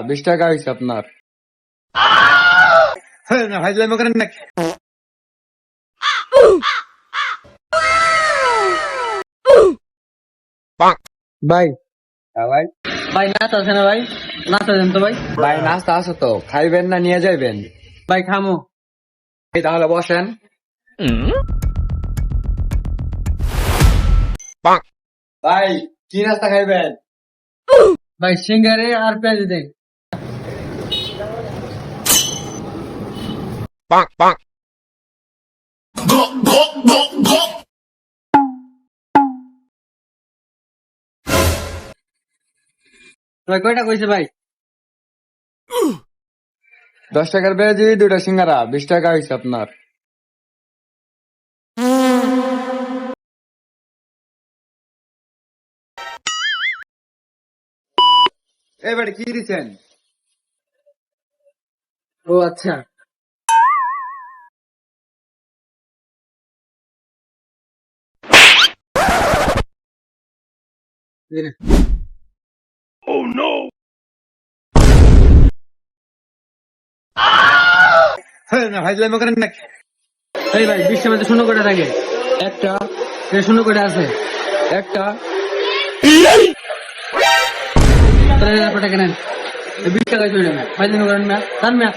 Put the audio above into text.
20 টাকা হয়েছে আপনার। ভাইজলামি করেন নাকি? ভাই ভাই ভাই নাস্তা আছে না ভাই? নাস্তা দেন তো ভাই। ভাই নাস্তা আছে তো, খাইবেন না নিয়ে যাইবেন? ভাই খামো। এই তাহলে বসেন। ভাই কি নাস্তা খাইবেন? ভাই সিঙ্গারে আর পেঁয়াজ দেন। ভাই কয়টা কইছে ভাই? 10 টাকার পেঁয়াজি, 2টা সিঙ্গারা, 20 টাকা হয়েছে আপনার। এবারে কি দিচ্ছেন? ও আচ্ছা। দিন। ভাইজলামি করেন নাকি? এই ভাই 20 টাকা শূন্য কয়টা থাকে? একটা শূন্য কয়টা আছে? একটা তাহলে কয়টা কেনেন? 20 টাকা চলে না। ভাই দিন করেন না। জান না।